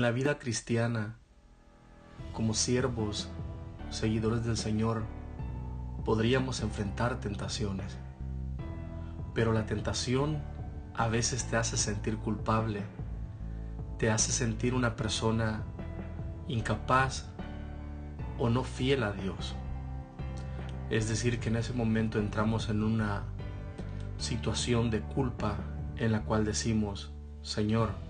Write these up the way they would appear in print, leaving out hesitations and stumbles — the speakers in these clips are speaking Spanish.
la vida cristiana, como siervos, seguidores del Señor, podríamos enfrentar tentaciones, pero la tentación a veces te hace sentir culpable, te hace sentir una persona incapaz o no fiel a Dios. Es decir, que en ese momento entramos en una situación de culpa en la cual decimos: Señor,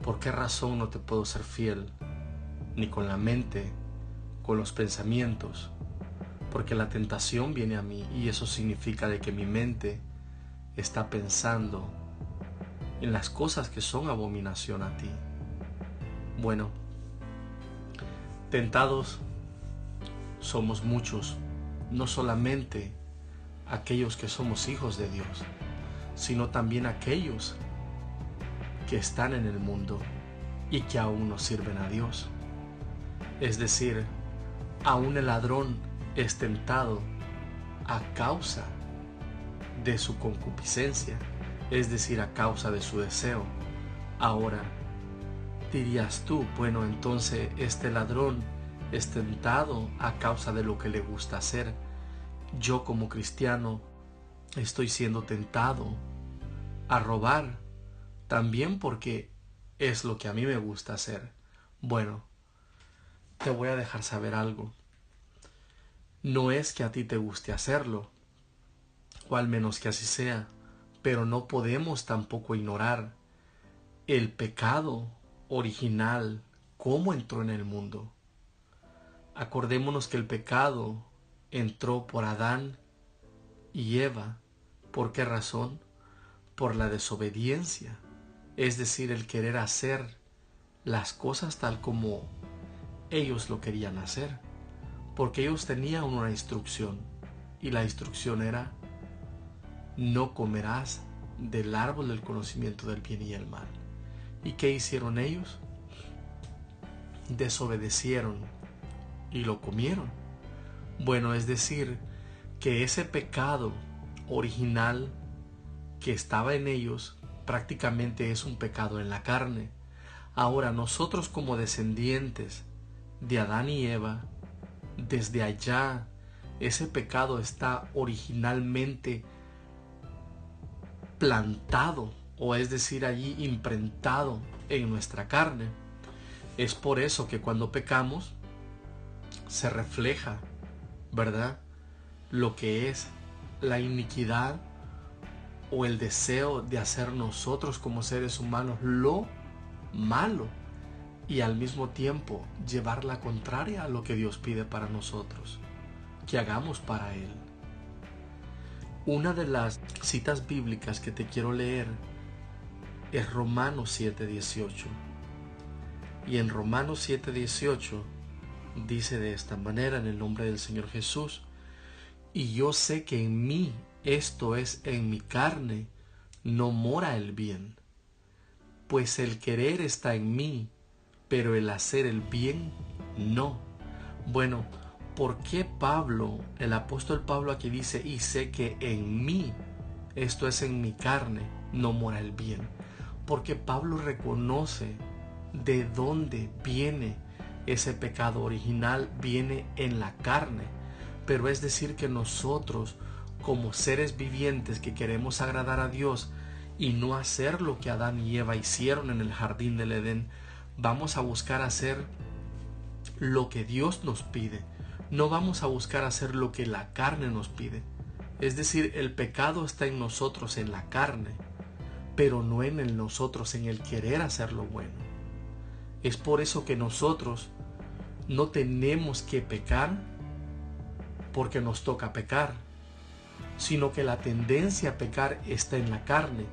¿por qué razón no te puedo ser fiel? Ni con la mente, con los pensamientos, porque la tentación viene a mí y eso significa de que mi mente está pensando en las cosas que son abominación a ti. Bueno, tentados somos muchos, no solamente aquellos que somos hijos de Dios, sino también aquellos que están en el mundo y que aún no sirven a Dios. Es decir, aún el ladrón es tentado a causa de su concupiscencia, es decir, a causa de su deseo. Ahora, dirías tú, bueno, entonces este ladrón es tentado a causa de lo que le gusta hacer. Yo como cristiano estoy siendo tentado a robar también porque es lo que a mí me gusta hacer. Bueno, te voy a dejar saber algo. No es que a ti te guste hacerlo, o al menos que así sea, pero no podemos tampoco ignorar el pecado original, cómo entró en el mundo. Acordémonos que el pecado entró por Adán y Eva. ¿Por qué razón? Por la desobediencia, es decir, el querer hacer las cosas tal como ellos lo querían hacer, porque ellos tenían una instrucción, y la instrucción era: no comerás del árbol del conocimiento del bien y el mal. ¿Y qué hicieron ellos? Desobedecieron y lo comieron. Bueno, es decir, que ese pecado original que estaba en ellos prácticamente es un pecado en la carne. Ahora nosotros, como descendientes de Adán y Eva, desde allá ese pecado está originalmente plantado, o es decir, allí imprentado en nuestra carne. Es por eso que cuando pecamos se refleja, ¿verdad?, lo que es la iniquidad o el deseo de hacer nosotros como seres humanos lo malo, y al mismo tiempo llevar la contraria a lo que Dios pide para nosotros, que hagamos para Él. Una de las citas bíblicas que te quiero leer es Romanos 7:18. Y en Romanos 7:18 dice de esta manera, en el nombre del Señor Jesús: y yo sé que en mí, esto es, en mi carne, no mora el bien, pues el querer está en mí, pero el hacer el bien no. Bueno, ¿por qué Pablo, el apóstol Pablo, aquí dice: y sé que en mí, esto es, en mi carne, no mora el bien? Porque Pablo reconoce de dónde viene ese pecado original. Viene en la carne, pero es decir que nosotros, como seres vivientes que queremos agradar a Dios y no hacer lo que Adán y Eva hicieron en el jardín del Edén, vamos a buscar hacer lo que Dios nos pide. No vamos a buscar hacer lo que la carne nos pide. Es decir, el pecado está en nosotros, en la carne, pero no en el nosotros, en el querer hacer lo bueno. Es por eso que nosotros no tenemos que pecar porque nos toca pecar, sino que la tendencia a pecar está en la carne,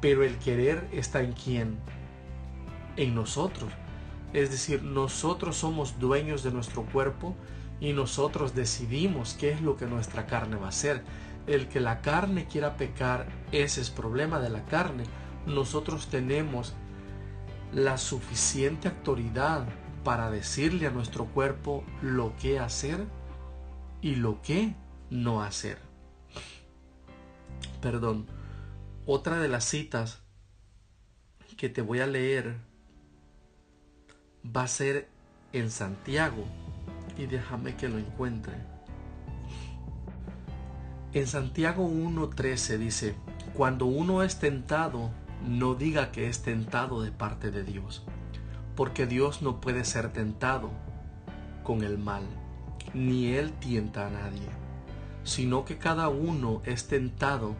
pero el querer está en ¿quién? En nosotros. Es decir, nosotros somos dueños de nuestro cuerpo y nosotros decidimos qué es lo que nuestra carne va a hacer. El que la carne quiera pecar, ese es problema de la carne. Nosotros tenemos la suficiente autoridad para decirle a nuestro cuerpo lo que hacer y lo que no hacer. Perdón. Otra de las citas que te voy a leer va a ser en Santiago, y déjame que lo encuentre. En Santiago 1:13 dice: cuando uno es tentado, no diga que es tentado de parte de Dios, porque Dios no puede ser tentado con el mal, ni Él tienta a nadie, sino que cada uno es tentado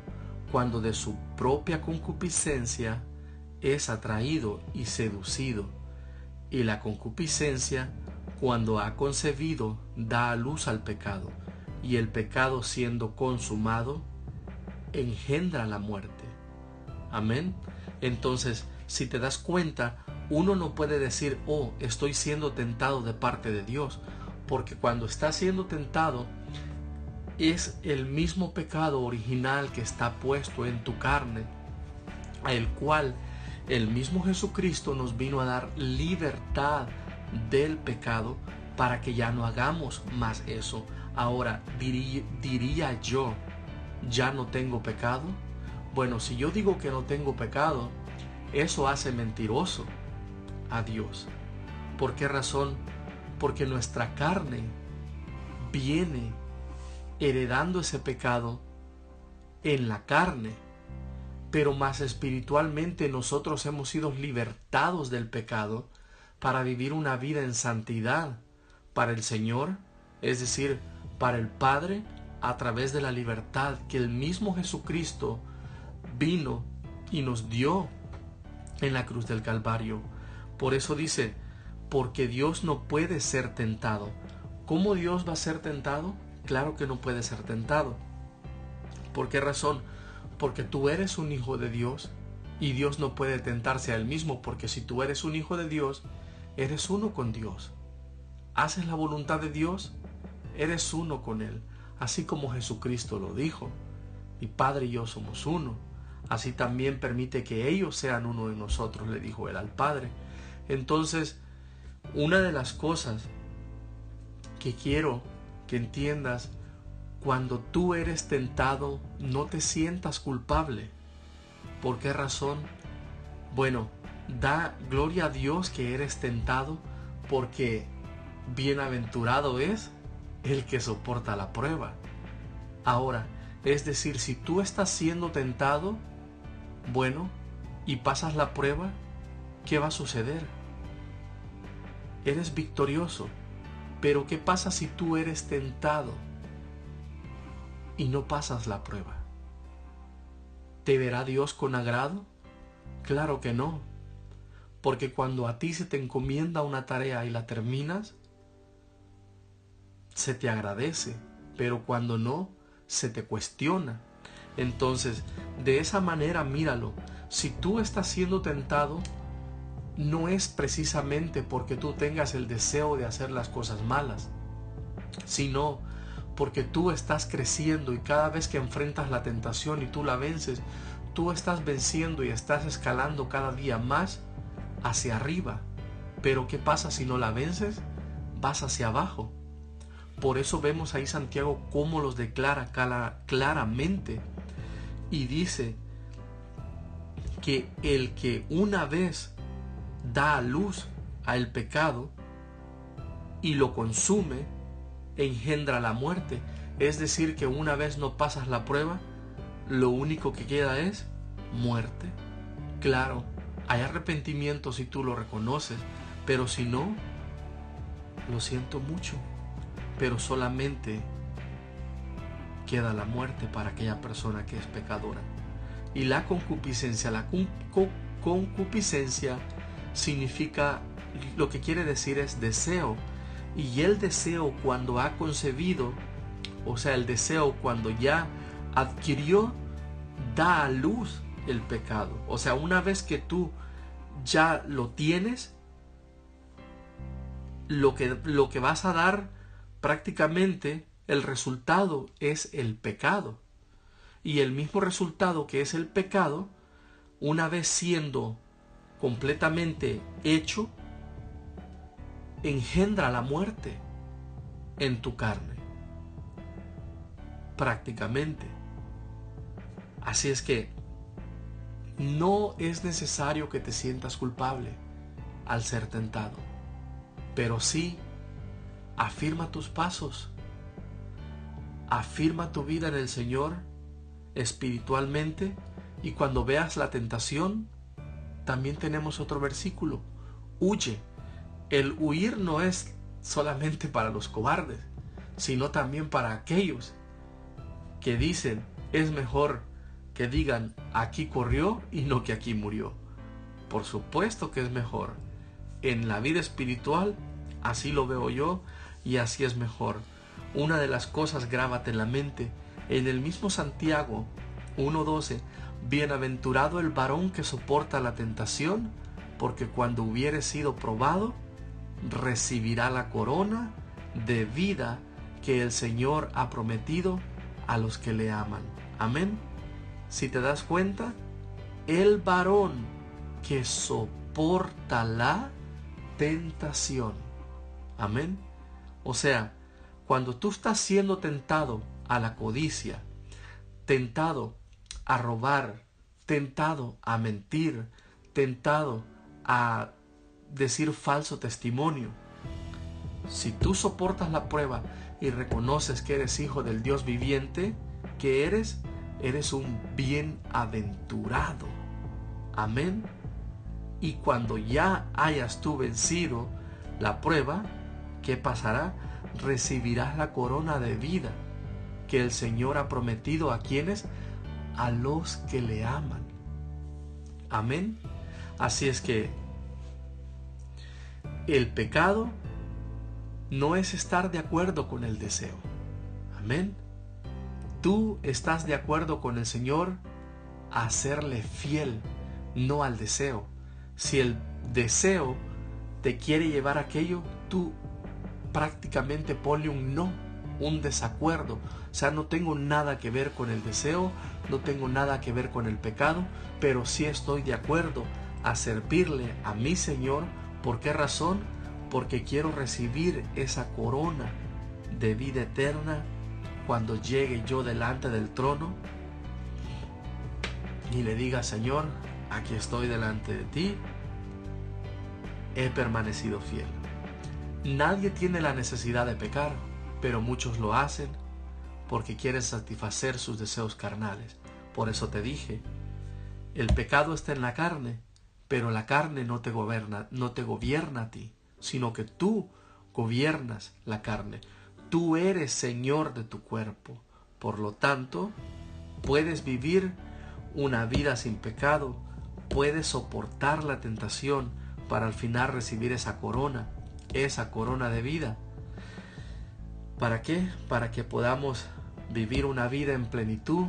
cuando de su propia concupiscencia es atraído y seducido, y la concupiscencia, cuando ha concebido, da a luz al pecado, y el pecado, siendo consumado, engendra la muerte. Amén. Entonces, si te das cuenta, uno no puede decir: oh, estoy siendo tentado de parte de Dios, porque cuando está siendo tentado es el mismo pecado original que está puesto en tu carne, al cual el mismo Jesucristo nos vino a dar libertad del pecado para que ya no hagamos más eso. Ahora, diría yo, ¿ya no tengo pecado? Bueno, si yo digo que no tengo pecado, eso hace mentiroso a Dios. ¿Por qué razón? Porque nuestra carne viene heredando ese pecado en la carne, pero más espiritualmente nosotros hemos sido libertados del pecado para vivir una vida en santidad para el Señor, es decir, para el Padre, a través de la libertad que el mismo Jesucristo vino y nos dio en la cruz del Calvario. Por eso dice: porque Dios no puede ser tentado. ¿Cómo Dios va a ser tentado? Claro que no puede ser tentado. ¿Por qué razón? Porque tú eres un hijo de Dios y Dios no puede tentarse a Él mismo, porque si tú eres un hijo de Dios, eres uno con Dios. Haces la voluntad de Dios, eres uno con Él. Así como Jesucristo lo dijo: mi Padre y yo somos uno. Así también permite que ellos sean uno de nosotros, le dijo Él al Padre. Entonces, una de las cosas que quiero que entiendas: cuando tú eres tentado, no te sientas culpable. ¿Por qué razón? Bueno, da gloria a Dios que eres tentado, porque bienaventurado es el que soporta la prueba. Ahora, es decir, si tú estás siendo tentado, bueno, y pasas la prueba, ¿qué va a suceder? Eres victorioso. Pero ¿qué pasa si tú eres tentado y no pasas la prueba? ¿Te verá Dios con agrado? Claro que no. Porque cuando a ti se te encomienda una tarea y la terminas, se te agradece, pero cuando no, se te cuestiona. Entonces, de esa manera míralo: si tú estás siendo tentado, no es precisamente porque tú tengas el deseo de hacer las cosas malas, sino porque tú estás creciendo, y cada vez que enfrentas la tentación y tú la vences, tú estás venciendo y estás escalando cada día más hacia arriba. Pero ¿qué pasa si no la vences? Vas hacia abajo. Por eso vemos ahí Santiago cómo los declara claramente, y dice que el que una vez da a luz al pecado y lo consume, engendra la muerte. Es decir, que una vez no pasas la prueba, lo único que queda es muerte. Claro, hay arrepentimiento si tú lo reconoces, pero si no, lo siento mucho, pero solamente queda la muerte para aquella persona que es pecadora. Y la concupiscencia, concupiscencia significa, lo que quiere decir es deseo. Y el deseo, cuando ha concebido, o sea, el deseo cuando ya adquirió, da a luz el pecado. O sea, una vez que tú ya lo tienes, lo que vas a dar prácticamente, el resultado es el pecado. Y el mismo resultado, que es el pecado, una vez siendo completamente hecho, engendra la muerte en tu carne, prácticamente. Así es que no es necesario que te sientas culpable al ser tentado. pero sí, afirma tus pasos, afirma tu vida en el Señor espiritualmente, y cuando veas la tentación, también tenemos otro versículo: huye. El huir no es solamente para los cobardes, sino también para aquellos que dicen, es mejor que digan aquí corrió y no que aquí murió. Por supuesto que es mejor. En la vida espiritual, así lo veo yo, y así es mejor. Una de las cosas, grábate en la mente, en el mismo Santiago 1:12, bienaventurado el varón que soporta la tentación, porque cuando hubiere sido probado, recibirá la corona de vida que el Señor ha prometido a los que le aman. Amén. Si te das cuenta, el varón que soporta la tentación. Amén. O sea, cuando tú estás siendo tentado a la codicia, tentado a robar, tentado a mentir, tentado a decir falso testimonio, si tú soportas la prueba y reconoces que eres hijo del Dios viviente, que eres un bienaventurado. Amén. Y cuando ya hayas tú vencido la prueba, ¿qué pasará? Recibirás la corona de vida que el Señor ha prometido a quienes, a los que le aman. Amén. Así es que el pecado no es estar de acuerdo con el deseo. Amén. Tú estás de acuerdo con el Señor a serle fiel, no al deseo. Si el deseo te quiere llevar a aquello, tú prácticamente ponle un no, un desacuerdo. O sea, no tengo nada que ver con el deseo, no tengo nada que ver con el pecado, pero sí estoy de acuerdo a servirle a mi Señor. ¿Por qué razón? Porque quiero recibir esa corona de vida eterna cuando llegue yo delante del trono y le diga, Señor, aquí estoy delante de ti, he permanecido fiel. Nadie tiene la necesidad de pecar, pero muchos lo hacen porque quieren satisfacer sus deseos carnales. Por eso te dije, el pecado está en la carne, pero la carne no te gobierna a ti, sino que tú gobiernas la carne. Tú eres Señor de tu cuerpo. Por lo tanto, puedes vivir una vida sin pecado, puedes soportar la tentación para al final recibir esa corona de vida. ¿Para qué? Para que podamos vivir una vida en plenitud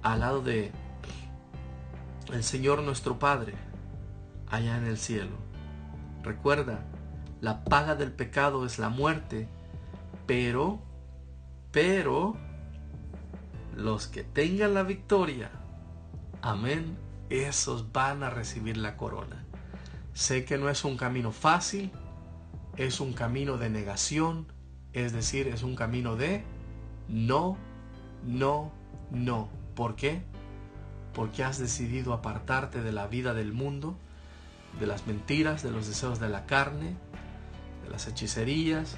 al lado de el Señor nuestro Padre allá en el cielo. Recuerda, la paga del pecado es la muerte, pero los que tengan la victoria, amén, esos van a recibir la corona. Sé que no es un camino fácil, es un camino de negación, es decir, es un camino de no. ¿Por qué? Porque has decidido apartarte de la vida del mundo, de las mentiras, de los deseos de la carne, de las hechicerías,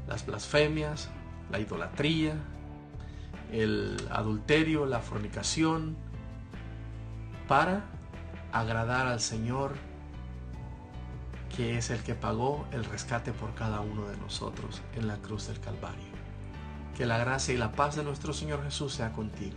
las blasfemias, la idolatría, el adulterio, la fornicación, para agradar al Señor, que es el que pagó el rescate por cada uno de nosotros en la cruz del Calvario. Que la gracia y la paz de nuestro Señor Jesús sea contigo.